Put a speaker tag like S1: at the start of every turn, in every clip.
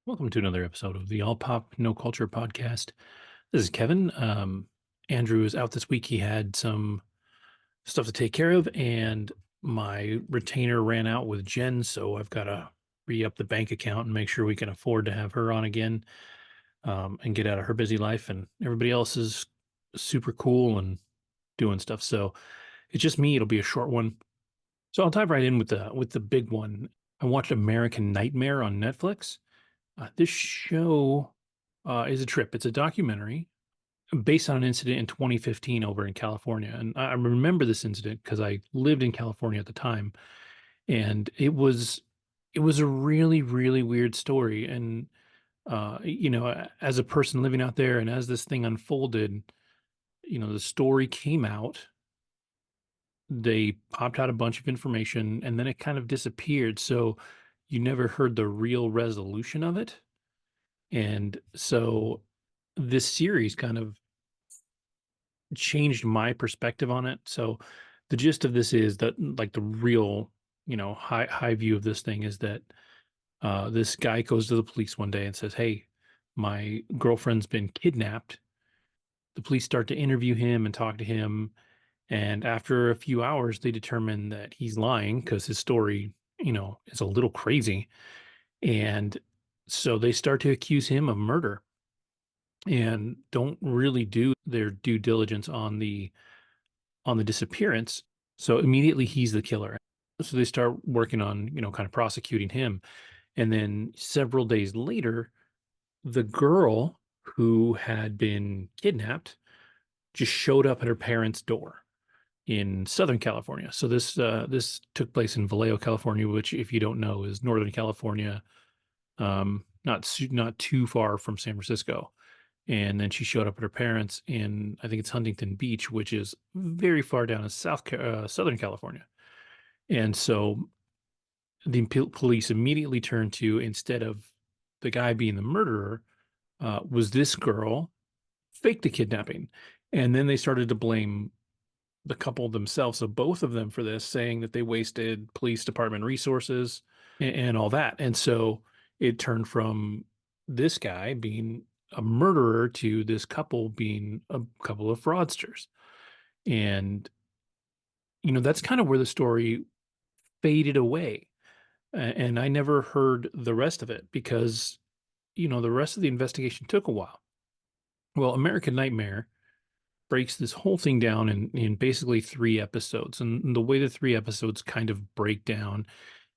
S1: Welcome to another episode of the All Pop No Culture podcast. This is Kevin. Andrew is out this week. He had some stuff to take care of, and my retainer ran out with Jen, so I've got to re up the bank account and make sure we can afford to have her on again, and get out of her busy life. And everybody else is super cool and doing stuff. So it's just me. It'll be a short one. So I'll dive right in with the big one. I watched American Nightmare on Netflix. This show is a trip. It's a documentary based on an incident in 2015 over in California. And I remember this incident because I lived in California at the time. And it was a really, really weird story. And as a person living out there and as this thing unfolded, the story came out. They popped out a bunch of information and then it kind of disappeared. So you never heard the real resolution of it. And so this series kind of changed my perspective on it. So the gist of this is that like the real, high view of this thing is that this guy goes to the police one day and says, "Hey, my girlfriend's been kidnapped." The police start to interview him and talk to him, and after a few hours, they determine that he's lying because his story, is a little crazy. And so they start to accuse him of murder and don't really do their due diligence on the disappearance. So immediately he's the killer. So they start working on, kind of prosecuting him. And then several days later, the girl who had been kidnapped just showed up at her parents' door in Southern California. So this took place in Vallejo, California, which, if you don't know, is Northern California, not too far from San Francisco. And then she showed up at her parents in, I think it's Huntington Beach, which is very far down in Southern California. And so the police immediately turned to, instead of the guy being the murderer, was this girl faked the kidnapping. And then they started to blame the couple themselves, so both of them, for this, saying that they wasted police department resources and all that. And so it turned from this guy being a murderer to this couple being a couple of fraudsters. And, that's kind of where the story faded away. And I never heard the rest of it because, the rest of the investigation took a while. Well, American Nightmare breaks this whole thing down in basically three episodes. And the way the three episodes kind of break down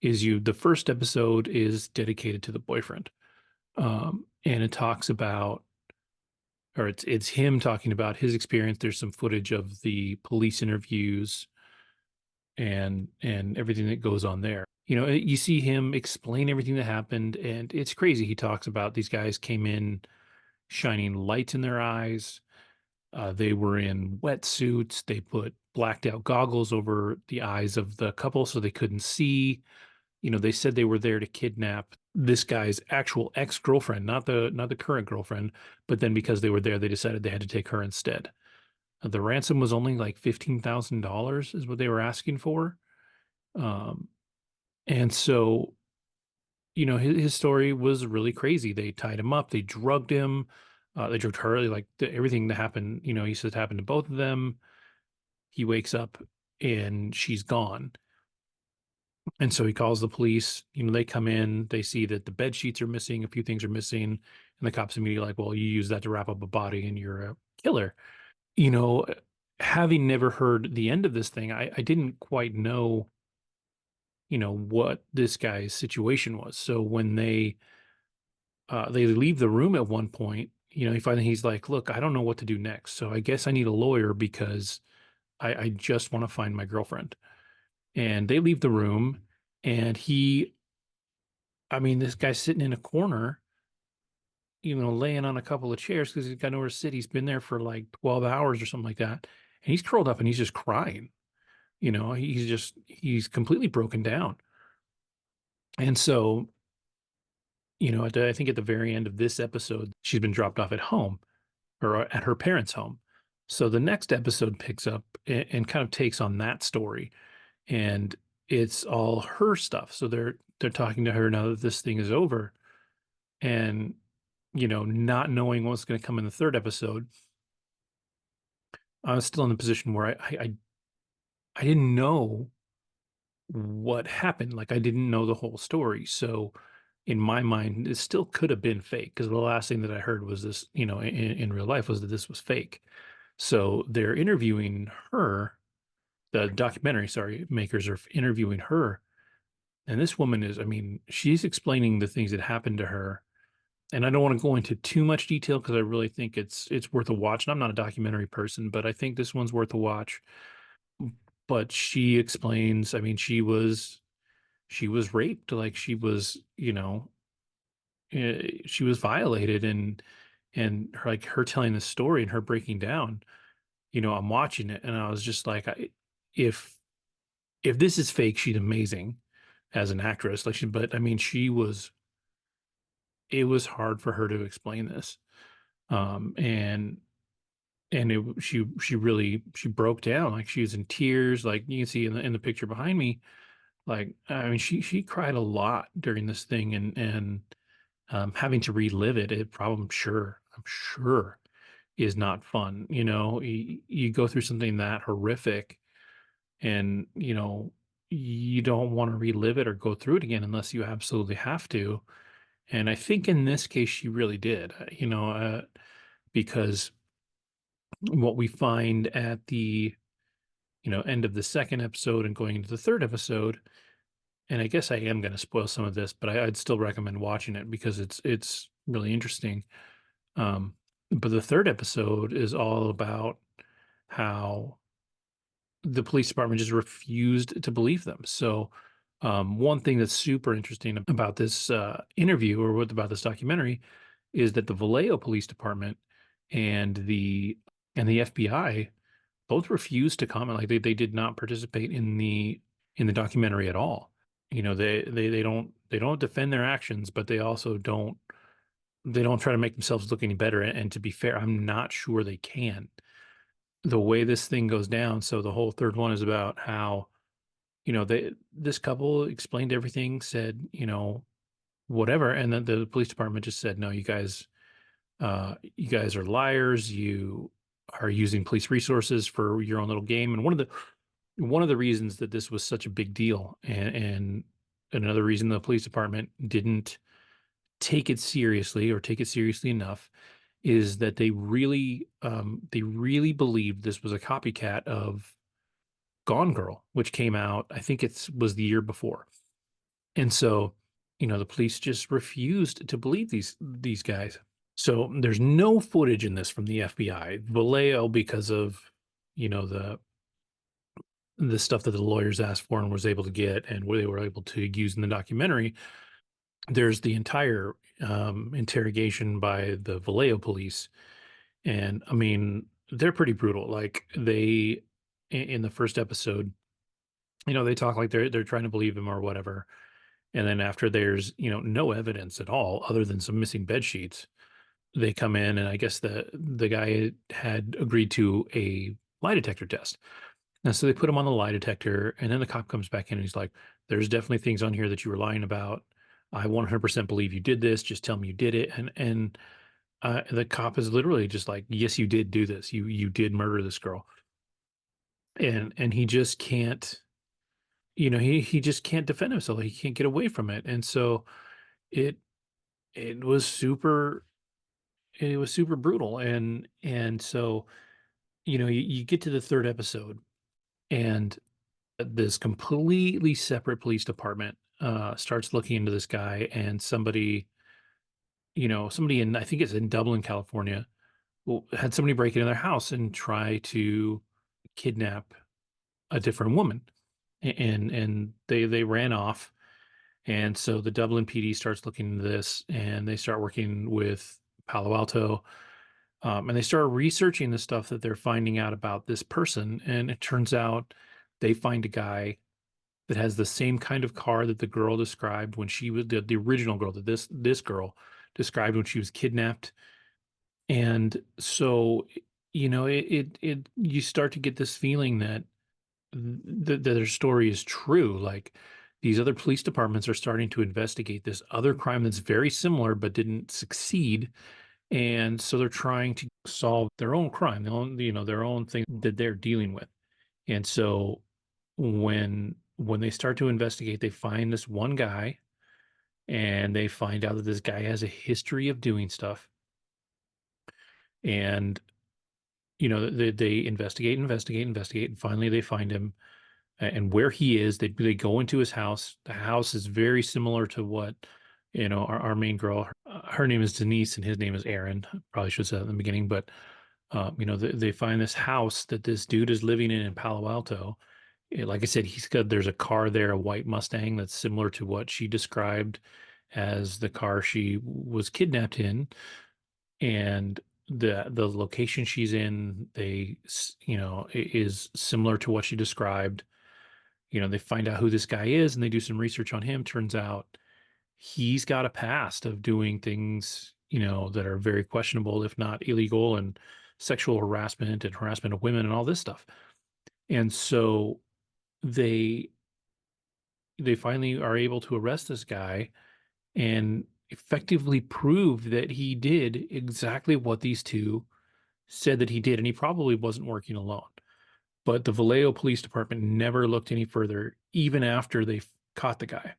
S1: is the first episode is dedicated to the boyfriend. And it talks about, or it's him talking about his experience. There's some footage of the police interviews and everything that goes on there. You see him explain everything that happened, and it's crazy. He talks about these guys came in shining lights in their eyes. They were in wetsuits. They put blacked out goggles over the eyes of the couple so they couldn't see. They said they were there to kidnap this guy's actual ex-girlfriend, not the current girlfriend, but then because they were there, they decided they had to take her instead. The ransom was only like $15,000 is what they were asking for. Um, and so, his story was really crazy. They tied him up, they drugged him, they drugged her, like everything that happened, he said happened to both of them. He wakes up and she's gone. And so he calls the police. They come in, they see that the bed sheets are missing, a few things are missing, and the cops immediately like, well, you use that to wrap up a body and you're a killer. You know, Having never heard the end of this thing, I didn't quite know, what this guy's situation was. So when they leave the room at one point, he's like, look, I don't know what to do next. So I guess I need a lawyer because I just want to find my girlfriend. And they leave the room, and this guy's sitting in a corner, laying on a couple of chairs because he's got nowhere to sit. He's been there for like 12 hours or something like that. And he's curled up and he's just crying. He's completely broken down. And so, I think at the very end of this episode, she's been dropped off at home or at her parents' home. So the next episode picks up and kind of takes on that story, and it's all her stuff. So they're talking to her now that this thing is over. And, not knowing what's going to come in the third episode, I was still in the position where I didn't know what happened. Like I didn't know the whole story. So in my mind, it still could have been fake because the last thing that I heard was this, in real life was that this was fake. So they're interviewing her, the documentary, sorry, makers are interviewing her. And this woman is, I mean, she's explaining the things that happened to her. And I don't want to go into too much detail because I really think it's worth a watch. And I'm not a documentary person, but I think this one's worth a watch. But she explains, I mean, she was raped, like she was, she was violated, and her, like her telling the story and her breaking down, I'm watching it and I was just like, if if this is fake, she's amazing as an actress. Like but I mean, it was hard for her to explain this. And she broke down, like she was in tears, like you can see in the picture behind me. Like, I mean, she cried a lot during this thing, and having to relive it, it probably, I'm sure is not fun. You go through something that horrific, and you don't want to relive it or go through it again unless you absolutely have to. And I think in this case, she really did, because what we find at the end of the second episode and going into the third episode, and I guess I am going to spoil some of this, but I'd still recommend watching it because it's really interesting. Um, but the third episode is all about how the police department just refused to believe them. So, one thing that's super interesting about this interview, or what about this documentary, is that the Vallejo Police Department and the FBI both refused to comment. Like they did not participate in the documentary at all. They don't defend their actions, but they don't try to make themselves look any better. And to be fair, I'm not sure they can. The way this thing goes down, so the whole third one is about how, this couple explained everything, said, whatever, and then the police department just said, no, you guys are liars. You are using police resources for your own little game. And one of the reasons that this was such a big deal, and another reason the police department didn't take it seriously or take it seriously enough, is that they really believed this was a copycat of Gone Girl, which came out, I think was the year before. And so, the police just refused to believe these guys. So there's no footage in this from the FBI. Vallejo, because of the stuff that the lawyers asked for and was able to get, and where they were able to use in the documentary, there's the entire interrogation by the Vallejo police. And I mean, they're pretty brutal. Like in the first episode, they talk like they're trying to believe him or whatever. And then after there's, no evidence at all other than some missing bed sheets, they come in, and I guess the guy had agreed to a lie detector test. And so they put him on the lie detector, and then the cop comes back in and he's like, there's definitely things on here that you were lying about. I 100% believe you did this. Just tell me you did it. And the cop is literally just like, yes, you did do this. You did murder this girl. And he just can't, he just can't defend himself. He can't get away from it. And so it it was super it was super brutal. And so, you get to the third episode, and this completely separate police department starts looking into this guy, and somebody in, I think it's in Dublin, California, had somebody break into their house and try to kidnap a different woman. And they ran off. And so the Dublin PD starts looking into this, and they start working with Palo Alto, and they start researching the stuff that they're finding out about this person. And it turns out they find a guy that has the same kind of car that the girl described when she was the original girl that this girl described when she was kidnapped. And so, you start to get this feeling that that their story is true. Like these other police departments are starting to investigate this other crime that's very similar but didn't succeed. And so they're trying to solve their own crime, their own thing that they're dealing with. And so when they start to investigate, they find this one guy and they find out that this guy has a history of doing stuff. And they investigate, and finally they find him. And where he is, they go into his house. The house is very similar to what our main girl. Her name is Denise, and his name is Aaron. Probably should have said that in the beginning, but they find this house that this dude is living in Palo Alto. Like I said, there's a car there, a white Mustang that's similar to what she described as the car she was kidnapped in, and the location she's in, is similar to what she described. They find out who this guy is and they do some research on him. Turns out he's got a past of doing things, that are very questionable, if not illegal, and sexual harassment and harassment of women and all this stuff. And so they they finally are able to arrest this guy and effectively prove that he did exactly what these two said that he did. And he probably wasn't working alone. But the Vallejo Police Department never looked any further, even after they caught the guy.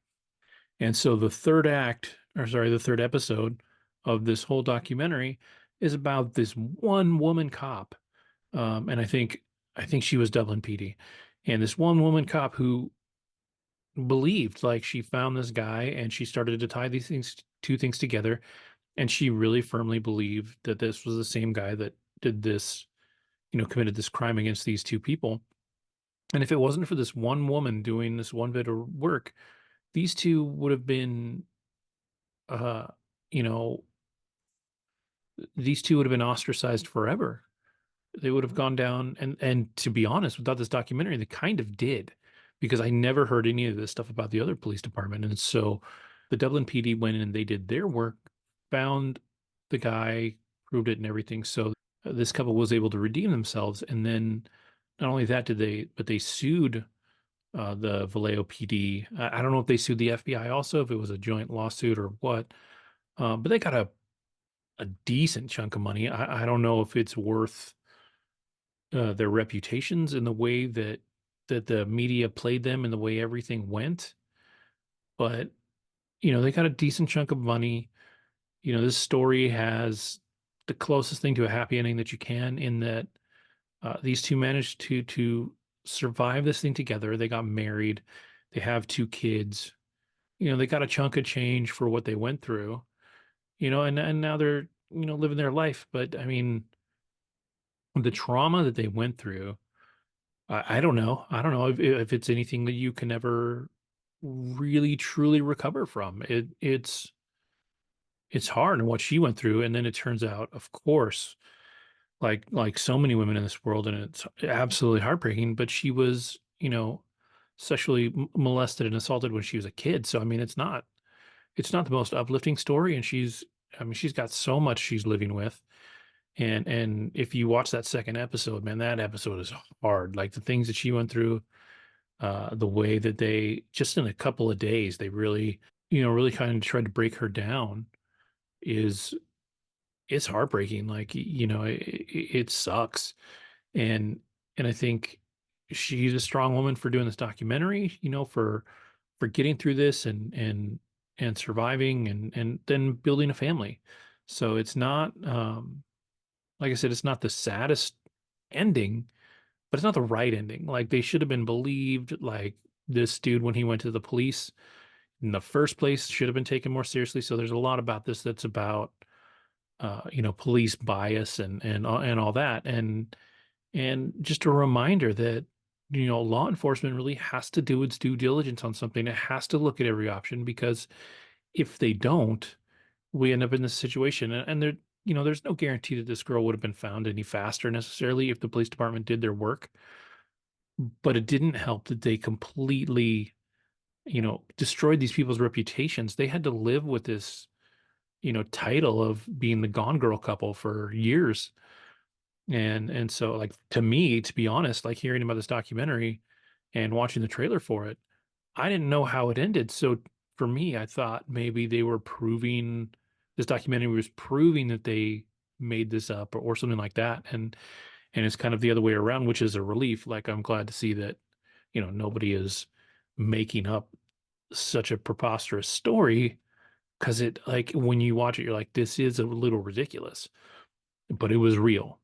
S1: And so the third episode of this whole documentary is about this one woman cop. And I think she was Dublin PD. And this one woman cop who believed, like, she found this guy and she started to tie two things together. And she really firmly believed that this was the same guy that did this, committed this crime against these two people. And if it wasn't for this one woman doing this one bit of work, these two would have been, uh, you know, these two would have been ostracized forever. They would have gone down. And to be honest, without this documentary, they kind of did, because I never heard any of this stuff about the other police department. And so the Dublin PD went in and they did their work, found the guy, proved it and everything. So this couple was able to redeem themselves. And then not only that but they sued the Vallejo PD. I don't know if they sued the FBI also, if it was a joint lawsuit or what, but they got a decent chunk of money. I don't know if it's worth their reputations in the way that the media played them and the way everything went, but they got a decent chunk of money. This story has the closest thing to a happy ending that you can, in that these two managed to survive this thing together. They got married. They have two kids. They got a chunk of change for what they went through. And now they're living their life. But I mean, the trauma that they went through, I don't know. I don't know if it's anything that you can ever really truly recover from. It's hard, and what she went through, and then it turns out, of course, like so many women in this world, and it's absolutely heartbreaking, but she was, sexually molested and assaulted when she was a kid. So I mean, it's not the most uplifting story, and she's got so much she's living with. And if you watch that second episode, man, that episode is hard. Like, the things that she went through, the way that they, just in a couple of days, they really, really kind of tried to break her down, is it's heartbreaking. Like, it sucks. And I think she's a strong woman for doing this documentary, for getting through this and surviving and then building a family. So it's not, like I said, it's not the saddest ending, but it's not the right ending. Like, they should have been believed. Like, this dude, when he went to the police in the first place, should have been taken more seriously. So there's a lot about this that's about, police bias and all that. And just a reminder that, law enforcement really has to do its due diligence on something. It has to look at every option, because if they don't, we end up in this situation. And there's no guarantee that this girl would have been found any faster necessarily if the police department did their work. But it didn't help that they completely, destroyed these people's reputations. They had to live with this, title of being the Gone Girl couple for years. And so, like, to me, to be honest, like, hearing about this documentary and watching the trailer for it, I didn't know how it ended. So for me, I thought maybe they were proving this documentary was proving that they made this up or something like that. And it's kind of the other way around, which is a relief. Like I'm glad to see that, nobody is making up such a preposterous story because it like when you watch it, you're like, this is a little ridiculous, but it was real.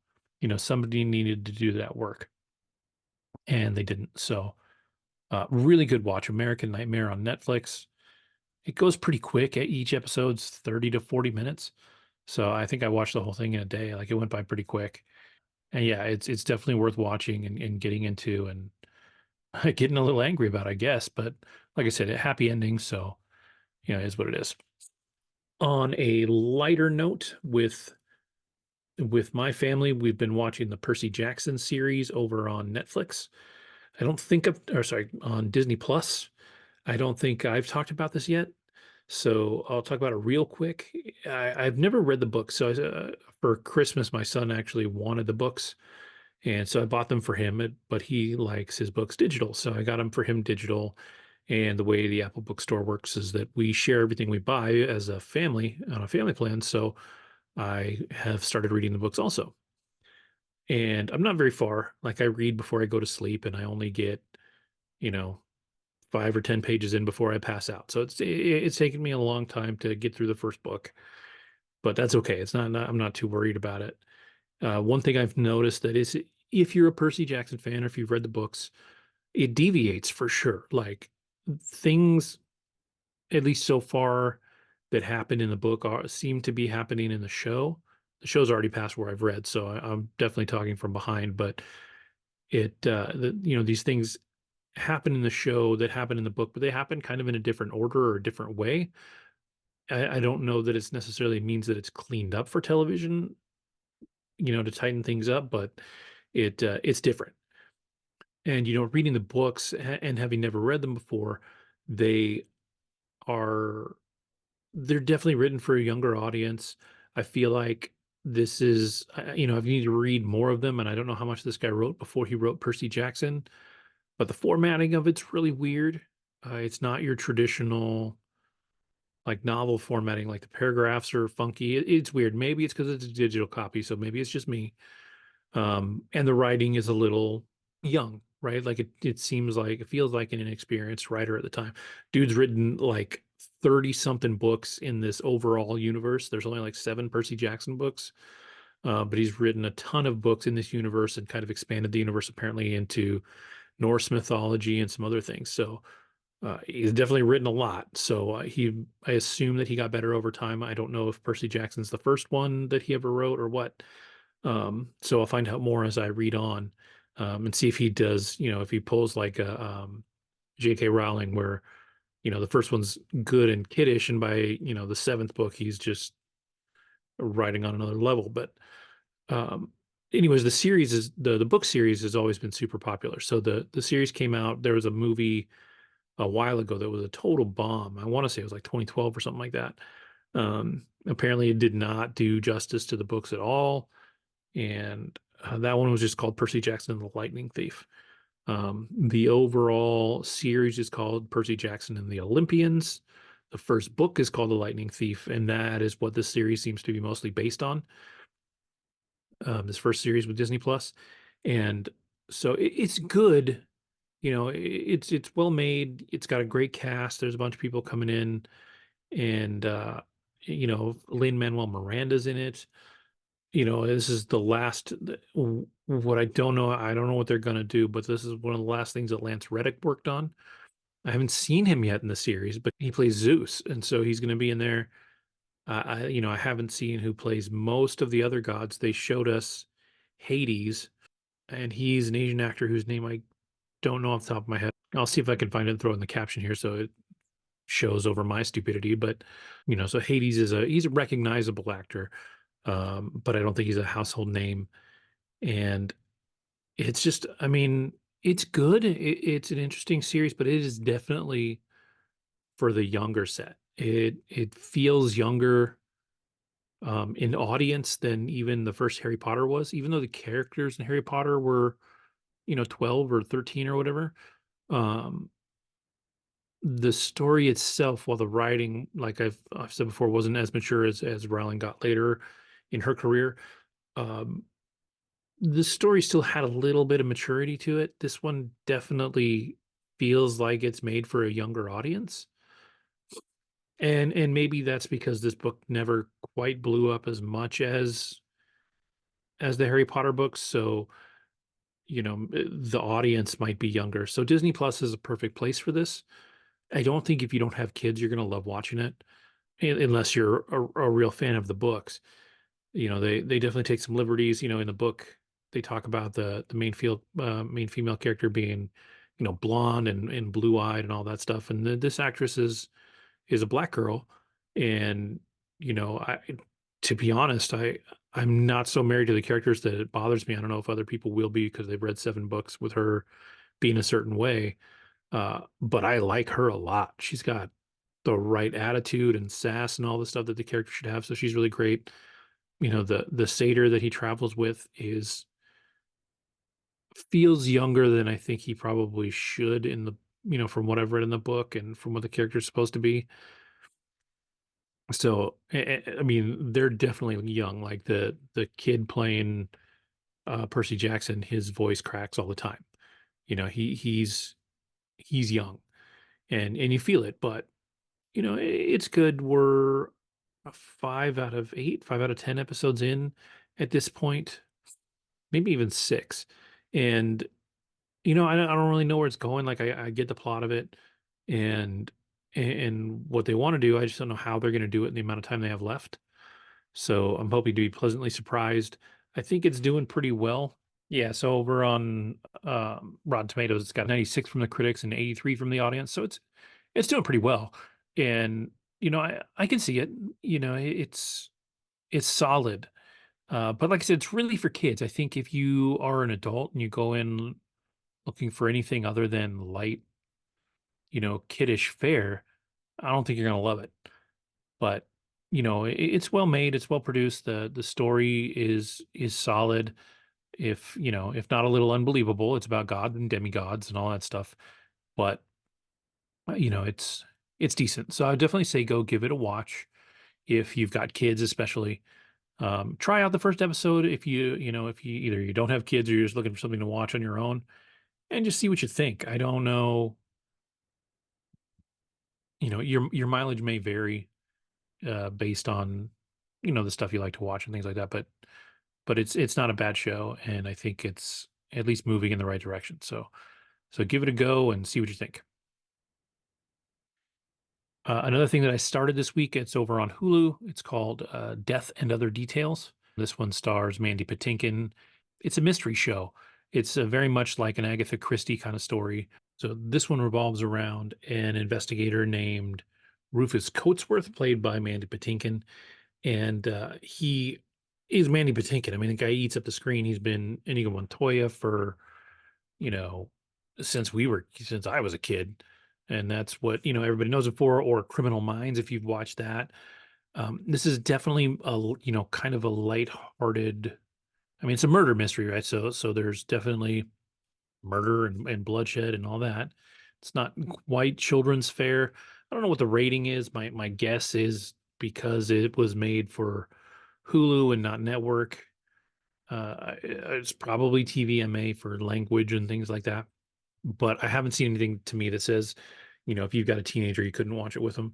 S1: Somebody needed to do that work and they didn't. So really good watch. American Nightmare on Netflix. It goes pretty quick. Each episode's 30 to 40 minutes. So I think I watched the whole thing in a day. Like it went by pretty quick. And yeah, it's definitely worth watching and getting into and getting a little angry about, I guess. But like I said, a happy ending. So, it is what it is. On a lighter note, with my family, we've been watching the Percy Jackson series over on Netflix. I don't think or sorry, on Disney Plus. I don't think I've talked about this yet. So I'll talk about it real quick. I've never read the books. So for Christmas, my son actually wanted the books. And so I bought them for him, but he likes his books digital. So I got them for him digital. And the way the Apple bookstore works is that we share everything we buy as a family on a family plan. So I have started reading the books also. And I'm not very far. Like I read before I go to sleep and I only get, you know, 5 or 10 pages in before I pass out. So it's taken me a long time to get through the first book, but that's okay. I'm not too worried about it. One thing I've noticed that is if you're a Percy Jackson fan or if you've read the books, it deviates for sure. Like things, at least so far, that happened in the book seem to be happening in the show. The show's already past where I've read, so I'm definitely talking from behind. But these things happen in the show that happen in the book, but they happen kind of in a different order or a different way. I don't know that it's necessarily means that it's cleaned up for television, to tighten things up, but it's different. And reading the books and having never read them before, they are they're definitely written for a younger audience. I feel like this is, I need to read more of them, and I don't know how much this guy wrote before he wrote Percy Jackson, but the formatting of it's really weird. It's not your traditional like novel formatting, like the paragraphs are funky. It's weird. Maybe it's because it's a digital copy, so maybe it's just me. And the writing is a little young, right? Like it seems like it feels like an inexperienced writer at the time. Dude's written like 30 something books in this overall universe. There's only like 7 Percy Jackson books. But he's written a ton of books in this universe and kind of expanded the universe apparently into Norse mythology and some other things. So he's definitely written a lot. So I assume that he got better over time. I don't know if Percy Jackson's the first one that he ever wrote or what. So I'll find out more as I read on, and see if he does, if he pulls like a J.K. Rowling, where the first one's good and kiddish, and by the seventh book he's just writing on another level. But um, anyways, the book series has always been super popular. So the series came out. There was a movie a while ago that was a total bomb. I want to say it was like 2012 or something like that. Apparently, it did not do justice to the books at all, and that one was just called Percy Jackson and the Lightning Thief. The overall series is called Percy Jackson and the Olympians. The first book is called The Lightning Thief, and that is what this series seems to be mostly based on. This first series with Disney Plus, and so it's good. It's well made. It's got a great cast. There's a bunch of people coming in, and Lin-Manuel Miranda's in it. This is the last. What I don't know what they're gonna do, but this is one of the last things that Lance Reddick worked on. I haven't seen him yet in the series, but he plays Zeus, and so he's gonna be in there. I haven't seen who plays most of the other gods. They showed us Hades, and he's an Asian actor whose name I don't know off the top of my head. I'll see if I can find it and throw it in the caption here so it shows over my stupidity. But so Hades he's a recognizable actor, but I don't think he's a household name. And it's just, I mean, it's good. It's an interesting series, but it is definitely for the younger set. It feels younger in audience than even the first Harry Potter was, even though the characters in Harry Potter were 12 or 13 or whatever. Um, The story itself, while the writing, like I've said before, wasn't as mature as Rowling got later in her career, um, the story still had a little bit of maturity to it. This one definitely feels like it's made for a younger audience. And maybe that's because this book never quite blew up as much as the Harry Potter books. So, the audience might be younger. So Disney Plus is a perfect place for this. I don't think if you don't have kids, you're going to love watching it unless you're a real fan of the books. They definitely take some liberties. In the book, they talk about the main female character being, blonde and blue eyed and all that stuff. And this actress is a black girl, and I to be honest, I'm not so married to the characters that it bothers me. I don't know if other people will be because they've read 7 books with her being a certain way. But I like her a lot. She's got the right attitude and sass and all the stuff that the character should have. So she's really great. The satyr that he travels with is feels younger than I think he probably should from what I've read in the book and from what the character's supposed to be. So I mean, they're definitely young. Like the kid playing Percy Jackson, his voice cracks all the time. He's young and you feel it, but it's good. We're 5 out of 8, 5 out of 10 episodes in at this point, maybe even 6. And, I don't really know where it's going. Like I get the plot of it and what they want to do. I just don't know how they're going to do it in the amount of time they have left. So I'm hoping to be pleasantly surprised. I think it's doing pretty well. Yeah, so over on Rotten Tomatoes, it's got 96 from the critics and 83 from the audience. So it's doing pretty well. And I can see it. It's solid. But like I said, it's really for kids. I think if you are an adult and you go in looking for anything other than light, kiddish fare, I don't think you're gonna love it. But it's well made, it's well produced. The story is solid. If not a little unbelievable, it's about God and demigods and all that stuff. But it's decent. So I would definitely say go give it a watch if you've got kids, especially. Try out the first episode if you either you don't have kids or you're just looking for something to watch on your own and just see what you think. I don't know, your mileage may vary based on the stuff you like to watch and things like that, but it's not a bad show, and I think it's at least moving in the right direction. So give it a go and see what you think. Another thing that I started this week, it's over on Hulu. It's called Death and Other Details. This one stars Mandy Patinkin. It's a mystery show. It's very much like an Agatha Christie kind of story. So this one revolves around an investigator named Rufus Coatsworth, played by Mandy Patinkin, and he is Mandy Patinkin. I mean, the guy eats up the screen. He's been Inigo Montoya for you know, since I was a kid. And that's what, everybody knows it for, or Criminal Minds, if you've watched that. This is definitely kind of a lighthearted, I mean, it's a murder mystery, right? So there's definitely murder and bloodshed and all that. It's not quite children's fare. I don't know what the rating is. My guess is because it was made for Hulu and not network. It's probably TVMA for language and things like that, but I haven't seen anything to me that says, if you've got a teenager, you couldn't watch it with them.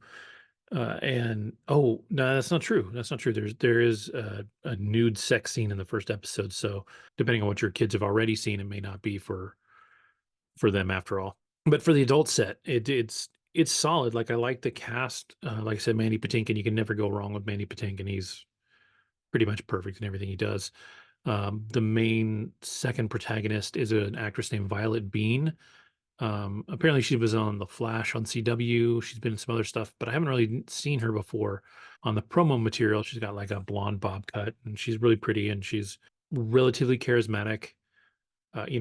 S1: And oh no, that's not true. That's not true. There is a nude sex scene in the first episode, so depending on what your kids have already seen, it may not be for them after all. But for the adult set, it's solid. Like I like the cast. Like I said, Mandy Patinkin. You can never go wrong with Mandy Patinkin. He's pretty much perfect in everything he does. The main second protagonist is an actress named Violet Bean. Apparently she was on The Flash on CW. She's been in some other stuff, but I haven't really seen her before. On the promo material, she's got like a blonde bob cut, and she's really pretty and she's relatively charismatic.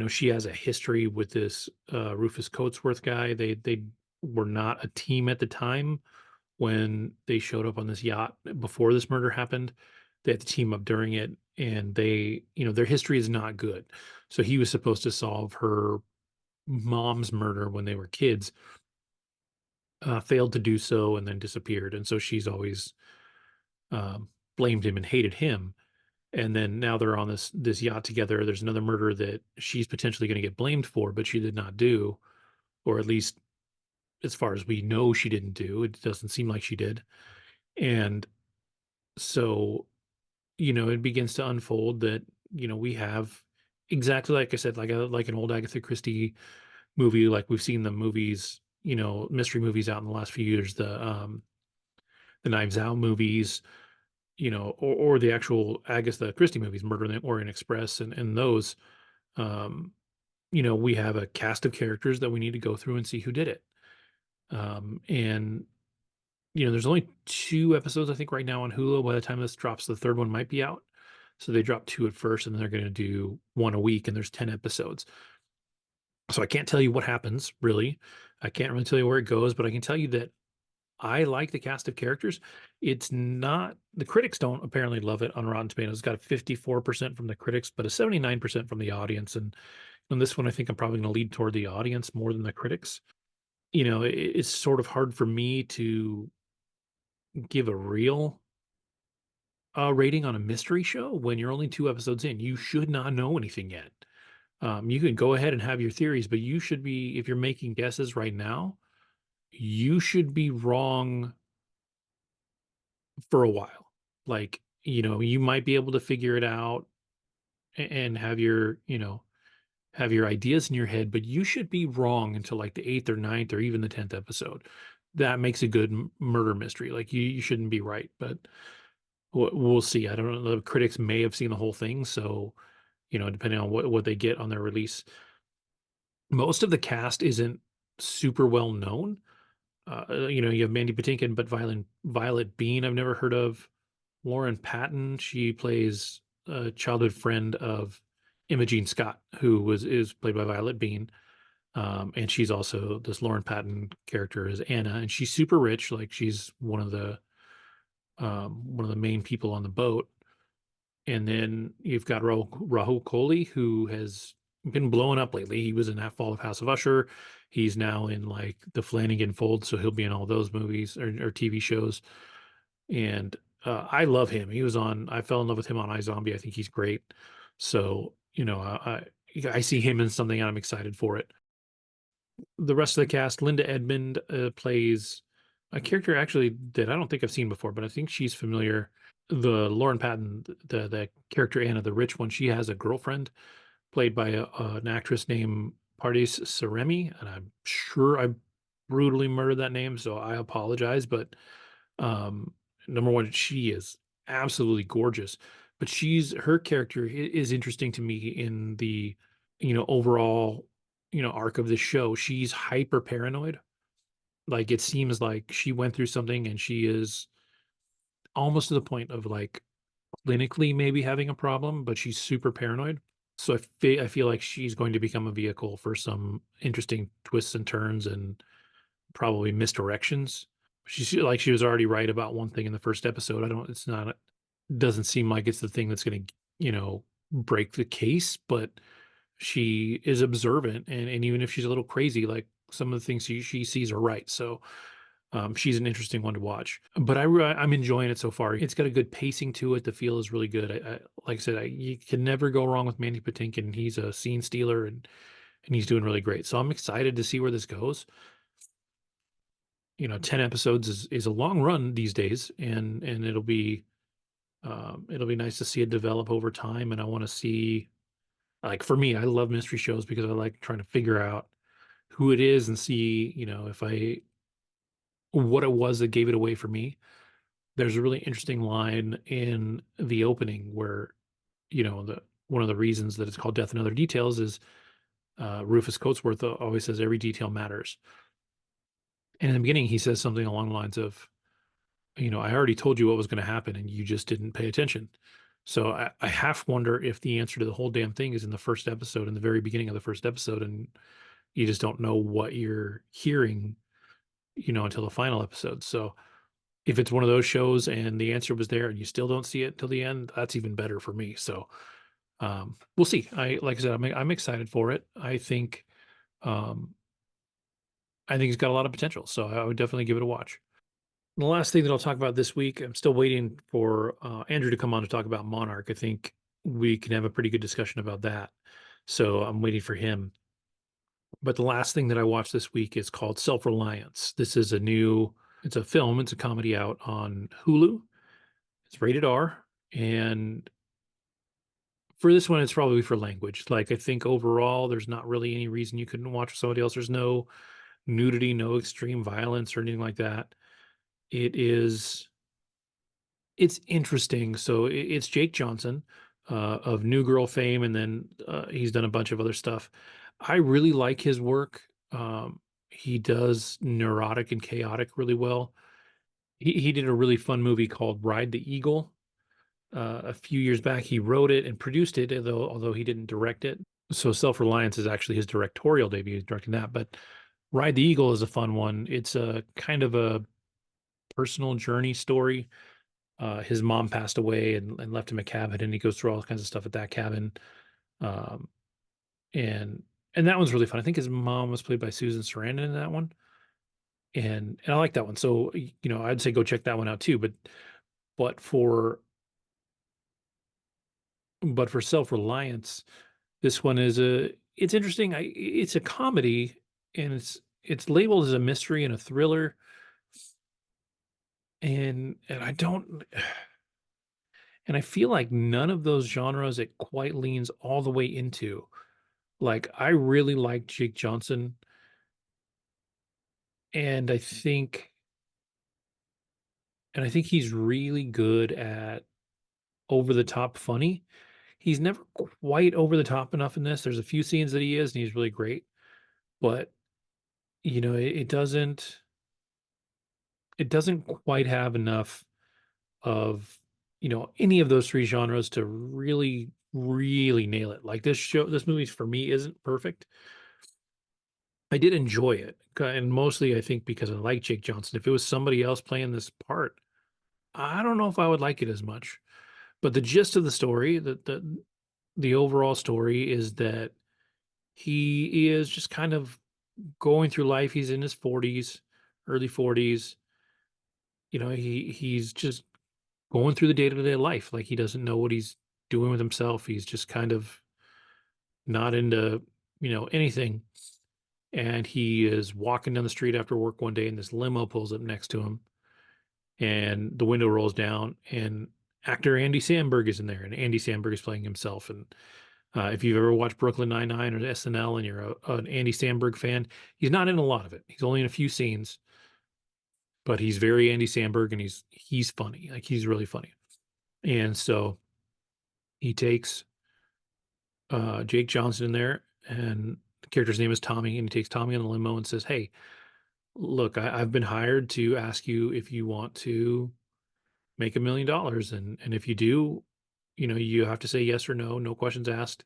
S1: She has a history with this Rufus Coatsworth guy. They were not a team at the time when they showed up on this yacht before this murder happened. They had to team up during it, and their history is not good. So he was supposed to solve her mom's murder when they were kids, failed to do so and then disappeared. And so she's always blamed him and hated him. And then now they're on this yacht together. There's another murder that she's potentially going to get blamed for, but she did not do, or at least as far as we know, she didn't do. It doesn't seem like she did. And so, it begins to unfold that, we have exactly like I said, like an old Agatha Christie movie, like we've seen the movies, mystery movies out in the last few years, the Knives Out movies, or the actual Agatha Christie movies, Murder in the Orient Express, and those, um, we have a cast of characters that we need to go through and see who did it. And there's only 2 episodes, I think, right now on Hulu. By the time this drops, the 3rd one might be out. So they dropped 2 at first, and then they're gonna do 1 a week, and there's 10 episodes. So I can't tell you what happens, really. I can't really tell you where it goes, but I can tell you that I like the cast of characters. It's not the critics don't apparently love it on Rotten Tomatoes. It's got a 54% from the critics, but a 79% from the audience, and on this one, I think I'm probably gonna lead toward the audience more than the critics. It's sort of hard for me to give a real rating on a mystery show when you're only 2 episodes in. You should not know anything yet. You can go ahead and have your theories, but you should be, if you're making guesses right now, you should be wrong for a while. Like, you might be able to figure it out and have your ideas in your head, but you should be wrong until like the 8th or ninth or even the 10th episode. That makes a good murder mystery. Like you shouldn't be right, but we'll see. I don't know. The critics may have seen the whole thing, so depending on what they get on their release. Most of the cast isn't super well known. You have Mandy Patinkin, but Violet Bean, I've never heard of. Lauren Patton, she plays a childhood friend of Imogene Scott, who is played by Violet Bean. And she's also this Lauren Patton character is Anna, and she's super rich. Like she's one of the main people on the boat. And then you've got Rahul Kohli, who has been blowing up lately. He was in that Fall of House of Usher. He's now in like the Flanagan Fold, so he'll be in all those movies or TV shows. And I love him. I fell in love with him on iZombie. I think he's great. So, I see him in something and I'm excited for it. The rest of the cast, Linda Edmond plays a character actually that I don't think I've seen before, but I think she's familiar. The Lauren Patton, the character Anna, the rich one, she has a girlfriend played by an actress named Pardis Saremi, and I'm sure I brutally murdered that name, so I apologize. But um, number one, she is absolutely gorgeous, but her character is interesting to me in the overall arc of the show. She's hyper paranoid. Like it seems like she went through something, and she is almost to the point of like clinically maybe having a problem, but she's super paranoid. So I feel like she's going to become a vehicle for some interesting twists and turns and probably misdirections. She was already right about one thing in the first episode. I don't it's not doesn't seem like it's the thing that's going to, break the case, but she is observant, and even if she's a little crazy, like some of the things she sees are right. So she's an interesting one to watch, but I'm enjoying it so far. It's got a good pacing to it. The feel is really good. Like I said, you can never go wrong with Mandy Patinkin. He's a scene stealer, and he's doing really great. So I'm excited to see where this goes. 10 episodes is a long run these days, and it'll be nice to see it develop over time. And I want to see, like for me, I love mystery shows because I like trying to figure out who it is and see, if I what it was that gave it away for me. There's a really interesting line in the opening where, the one of the reasons that it's called Death and Other Details is Rufus Coatsworth always says every detail matters. And in the beginning, he says something along the lines of, I already told you what was going to happen and you just didn't pay attention. So I half wonder if the answer to the whole damn thing is in the first episode, in the very beginning of the first episode, and you just don't know what you're hearing, until the final episode. So if it's one of those shows and the answer was there and you still don't see it till the end, that's even better for me. So we'll see. Like I said, I'm excited for it. I think um, I think he's got a lot of potential. So I would definitely give it a watch. The last thing that I'll talk about this week, I'm still waiting for Andrew to come on to talk about Monarch. I think we can have a pretty good discussion about that. So I'm waiting for him. But the last thing that I watched this week is called Self Reliance. This is it's a film, it's a comedy out on Hulu. It's rated R. And for this one, it's probably for language. Like, I think overall, there's not really any reason you couldn't watch with somebody else. There's no nudity, no extreme violence or anything like that. It is it's interesting. So it's Jake Johnson of New Girl fame, and then he's done a bunch of other stuff. I really like his work. He does neurotic and chaotic really well. He did a really fun movie called Ride the Eagle a few years back. He wrote it and produced it, although he didn't direct it. So Self Reliance is actually his directorial debut. He's directing that, but Ride the Eagle is a fun one. It's a kind of a personal journey story. His mom passed away and left him a cabin, and he goes through all kinds of stuff at that cabin. Um, and and that one's really fun. I think his mom was played by Susan Sarandon in that one, and I like that one. So I'd say go check that one out too. But for but for Self Reliance, this one it's interesting. It's a comedy, and it's labeled as a mystery and a thriller, and I don't. And I feel like none of those genres it quite leans all the way into. Like, I really like Jake Johnson, and I think he's really good at over the top funny. He's never quite over the top enough in this. There's a few scenes that he is, and he's really great, but it doesn't quite have enough of any of those three genres to really really nail it. Like, this movie for me isn't perfect. I did enjoy it, and mostly I think because I like Jake Johnson. If it was somebody else playing this part, I don't know if I would like it as much. But the gist of the story, the overall story is that he is just kind of going through life. He's in his 40s, early 40s. He's just going through the day-to-day life. Like, he doesn't know what he's doing with himself. He's just kind of not into, anything. And he is walking down the street after work one day, and this limo pulls up next to him, and the window rolls down, and actor Andy Samberg is in there, and Andy Samberg is playing himself. And if you've ever watched Brooklyn Nine-Nine or SNL and you're an Andy Samberg fan, he's not in a lot of it. He's only in a few scenes, but he's very Andy Samberg, and he's funny. Like, he's really funny. And so he takes Jake Johnson in there, and the character's name is Tommy, and he takes Tommy on the limo and says, "Hey, look, I've been hired to ask you if you want to make $1 million, and if you do, you have to say yes or no, no questions asked,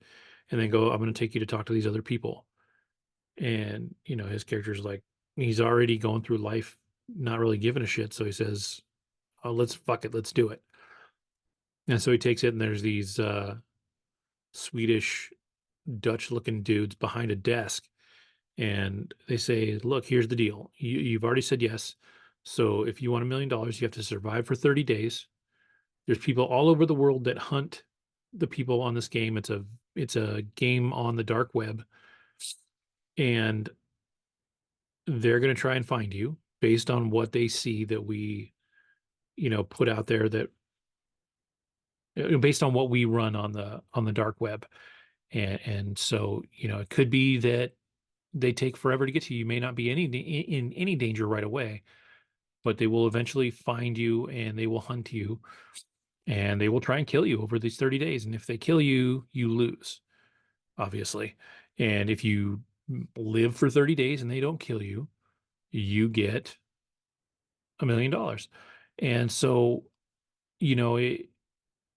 S1: and then go. I'm going to take you to talk to these other people." And his character's like, he's already going through life, not really giving a shit, so he says, "Oh, let's fuck it, let's do it." And so he takes it, and there's these Swedish Dutch looking dudes behind a desk, and they say, "Look, here's the deal. You've already said yes. So if you want $1 million, you have to survive for 30 days. There's people all over the world that hunt the people on this game. It's a game on the dark web, and they're going to try and find you based on what they see that we, put out there, that based on what we run on the dark web. And so, it could be that they take forever to get to you. You may not be in any danger right away, but they will eventually find you, and they will hunt you, and they will try and kill you over these 30 days. And if they kill you, you lose, obviously. And if you live for 30 days and they don't kill you, you get $1 million." And so, you know, it,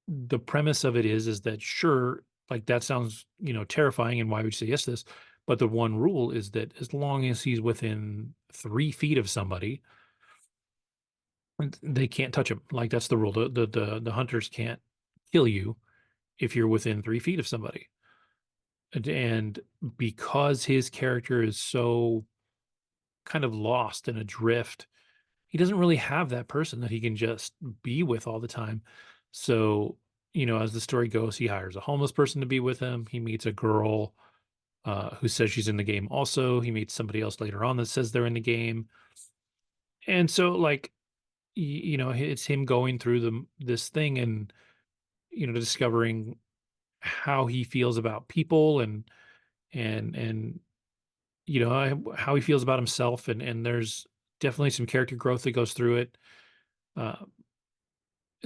S1: the premise of it is that, sure, like, that sounds, terrifying. And why would you say yes to this? But the one rule is that as long as he's within 3 feet of somebody, they can't touch him. Like, that's the rule. The hunters can't kill you if you're within 3 feet of somebody. And because his character is so kind of lost and adrift, he doesn't really have that person that he can just be with all the time. So, as the story goes, he hires a homeless person to be with him. He meets a girl who says she's in the game also. He meets somebody else later on that says they're in the game. And so, like, it's him going through this thing and, discovering how he feels about people and how he feels about himself, and there's definitely some character growth that goes through it. Uh,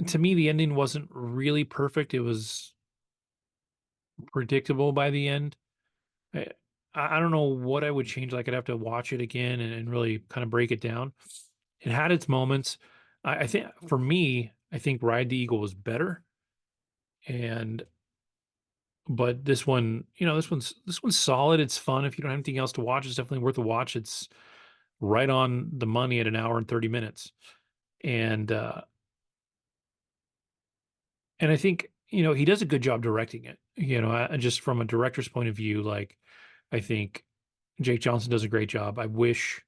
S1: to me, the ending wasn't really perfect. It was predictable by the end. I, I don't know what I would change. Like, I'd have to watch it again and really kind of break it down. It had its moments. I think for me, I think Ride the Eagle was better, and but this one's solid. It's fun. If you don't have anything else to watch, it's definitely worth a watch. It's right on the money at an hour and 30 minutes. And I think, he does a good job directing it. Just from a director's point of view, like, I think Jake Johnson does a great job. I wish,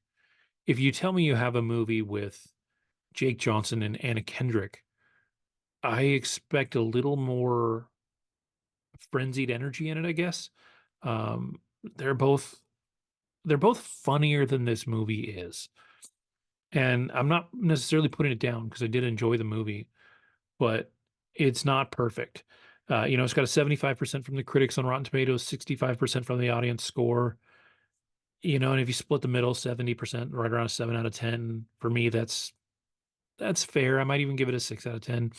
S1: if you tell me you have a movie with Jake Johnson and Anna Kendrick, I expect a little more frenzied energy in it, I guess. Um, they're both they're both funnier than this movie is. And I'm not necessarily putting it down because I did enjoy the movie, but it's not perfect. It's got a 75% from the critics on Rotten Tomatoes, 65% from the audience score. And if you split the middle, 70%, right around a 7 out of 10. For me, that's fair. I might even give it a 6 out of 10.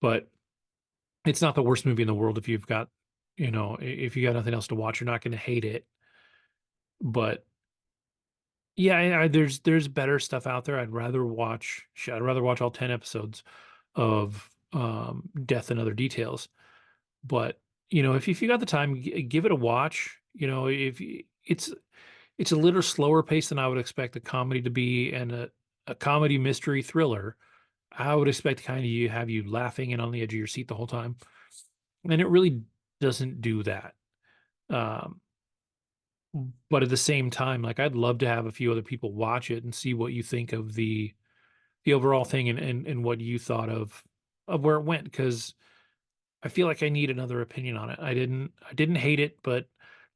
S1: But it's not the worst movie in the world. If you got nothing else to watch, you're not going to hate it. But yeah, there's better stuff out there. I'd rather watch all 10 episodes of Death and Other Details. But if you got the time, give it a watch. If it's a little slower pace than I would expect a comedy to be, and a comedy mystery thriller. I would expect kind of you have you laughing and on the edge of your seat the whole time, and it really doesn't do that. Um, but at the same time, like, I'd love to have a few other people watch it and see what you think of the overall thing, and what you thought of where it went, because I feel like I need another opinion on it. I didn't hate it, but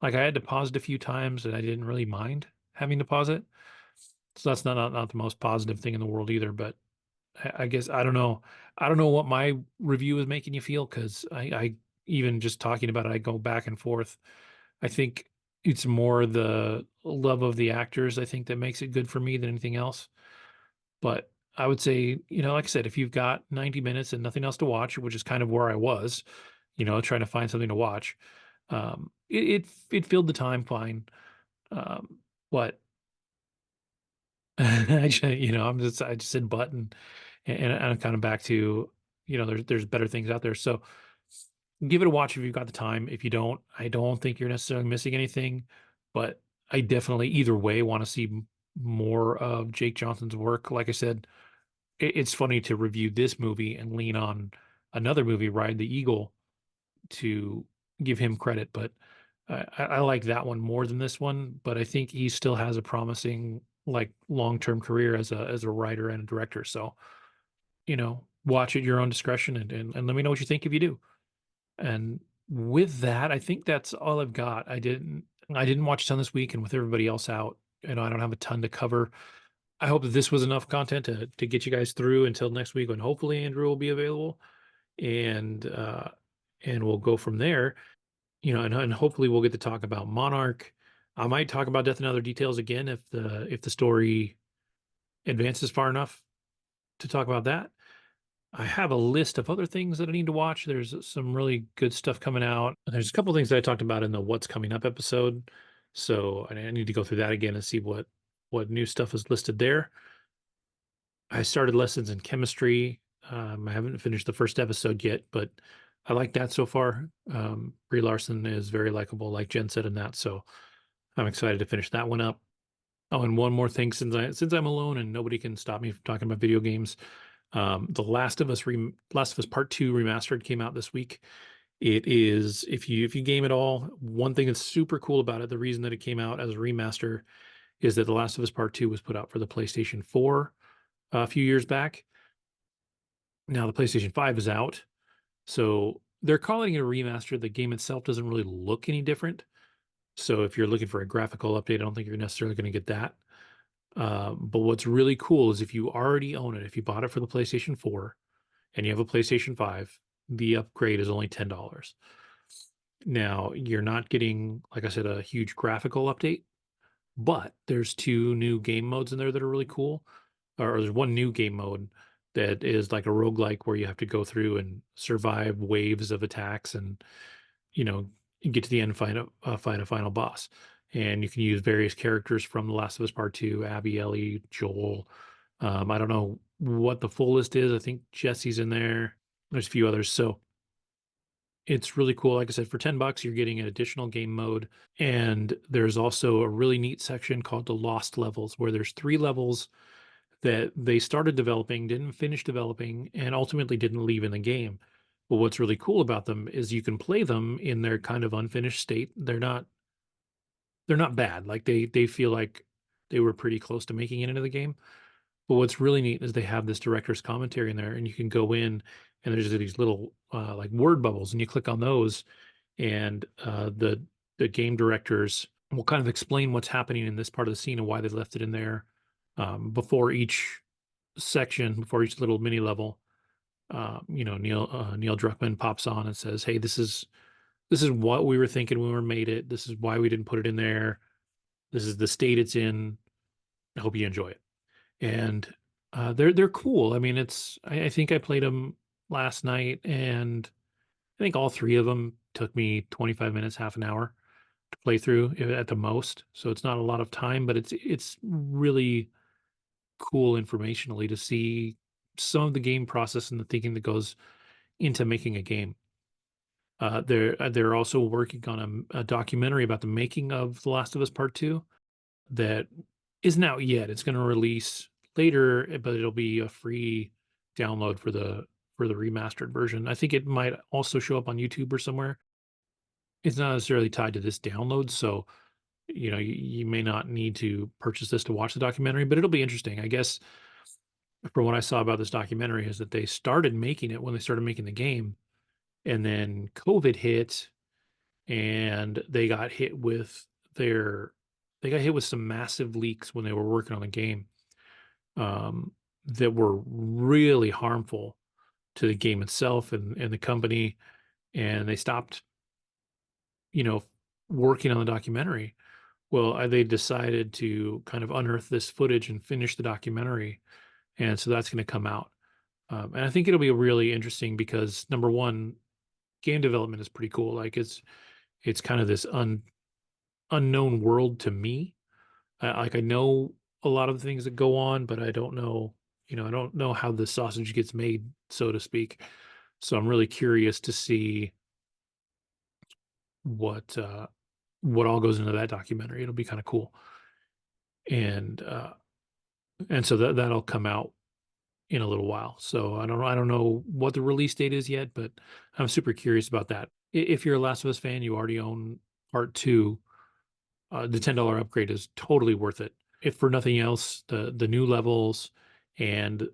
S1: like, I had to pause it a few times and I didn't really mind having to pause it. So that's not the most positive thing in the world either. But I guess I don't know. I don't know what my review is making you feel, because I even just talking about it, I go back and forth. I think it's more the love of the actors, I think, that makes it good for me than anything else. But I would say, like I said, if you've got 90 minutes and nothing else to watch, which is kind of where I was, trying to find something to watch, it filled the time fine. But I just said but, and I'm kind of back to, there's better things out there. So give it a watch if you've got the time. If you don't, I don't think you're necessarily missing anything, but I definitely either way want to see more of Jake Johnson's work. Like I said, it's funny to review this movie and lean on another movie, Ride the Eagle, to give him credit, but I like that one more than this one. But I think he still has a promising, like, long-term career as a writer and a director. So, watch at your own discretion, and let me know what you think if you do. And with that, I think that's all I've got. I didn't watch a ton this week, and with everybody else out, I don't have a ton to cover. I hope that this was enough content to get you guys through until next week, when hopefully Andrew will be available, and we'll go from there. And hopefully we'll get to talk about Monarch. I might talk about Death and Other Details again if the story advances far enough to talk about that. I have a list of other things that I need to watch. There's some really good stuff coming out. There's a couple things that I talked about in the What's Coming Up episode, so I need to go through that again and see what new stuff is listed there. I started lessons in chemistry. I haven't finished the first episode yet, but I like that so far. Brie Larson is very likable, like Jen said in that, so I'm excited to finish that one up. Oh, and one more thing, since I'm alone and nobody can stop me from talking about video games, The Last of Us Part Two Remastered came out this week. It is, if you game at all, one thing that's super cool about it, the reason that it came out as a remaster, is that The Last of Us Part 2 was put out for the PlayStation 4 a few years back. Now the PlayStation 5 is out, so they're calling it a remaster. The game itself doesn't really look any different. So if you're looking for a graphical update, I don't think you're necessarily going to get that. But what's really cool is if you already own it, if you bought it for the PlayStation 4 and you have a PlayStation 5, the upgrade is only $10. Now, you're not getting, like I said, a huge graphical update, but there's two new game modes in there that are really cool. Or there's one new game mode that is like a roguelike where you have to go through and survive waves of attacks and, you know, get to the end, fight a final boss. And you can use various characters from The Last of Us Part 2, Abby, Ellie, Joel. I don't know what the full list is. I think Jesse's in there. There's a few others. So it's really cool. Like I said, for $10, you're getting an additional game mode. And there's also a really neat section called the Lost Levels, where there's 3 levels that they started developing, didn't finish developing, and ultimately didn't leave in the game. But what's really cool about them is you can play them in their kind of unfinished state. They're not bad. Like they feel like they were pretty close to making it into the game. But what's really neat is they have this director's commentary in there, and you can go in and there's these little like word bubbles, and you click on those, and the game directors will kind of explain what's happening in this part of the scene and why they left it in there before each section, before each little mini level. Neil Druckmann pops on and says, "Hey, this is what we were thinking when we made it. This is why we didn't put it in there. This is the state it's in. I hope you enjoy it." And they're cool. I mean, I think I played them last night, and I think all 3 of them took me 25 minutes, half an hour to play through at the most. So it's not a lot of time, but it's really cool informationally to see some of the game process and the thinking that goes into making a game. They're also working on a documentary about the making of The Last of Us Part 2 that isn't out yet. It's going to release later, but it'll be a free download for the remastered version. I think it might also show up on YouTube or somewhere. It's not necessarily tied to this download, so you may not need to purchase this to watch the documentary, but it'll be interesting. I guess from what I saw about this documentary is that they started making it when they started making the game, and then COVID hit, and their they got hit with some massive leaks when they were working on the game that were really harmful to the game itself and the company, and they stopped, you know, working on the documentary. Well, they decided to kind of unearth this footage and finish the documentary, and so that's going to come out. And I think it'll be really interesting because number one, game development is pretty cool. Like it's kind of this unknown world to me. Like I know a lot of the things that go on, but I don't know, I don't know how the sausage gets made, so to speak. So I'm really curious to see what what all goes into that documentary. It'll be kind of cool. And so that'll come out in a little while. So I don't know what the release date is yet, but I'm super curious about that. If you're a Last of Us fan, you already own part 2, the $10 upgrade is totally worth it. If for nothing else, the new levels and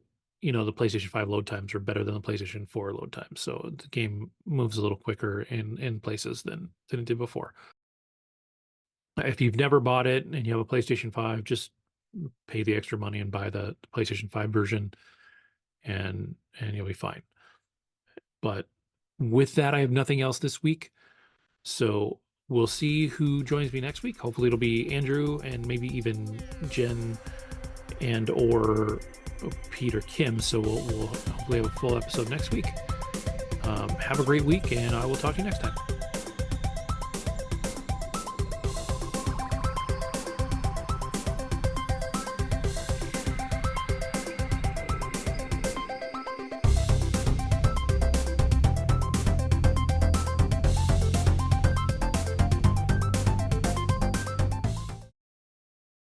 S1: the PlayStation 5 load times are better than the PlayStation 4 load times. So the game moves a little quicker in places than it did before. If you've never bought it and you have a PlayStation 5, just pay the extra money and buy the PlayStation 5 version, and you'll be fine. But with that, I have nothing else this week. So we'll see who joins me next week. Hopefully it'll be Andrew and maybe even Jen and or Pete or Kim. So we'll hopefully have a full episode next week. Have a great week, and I will talk to you next time.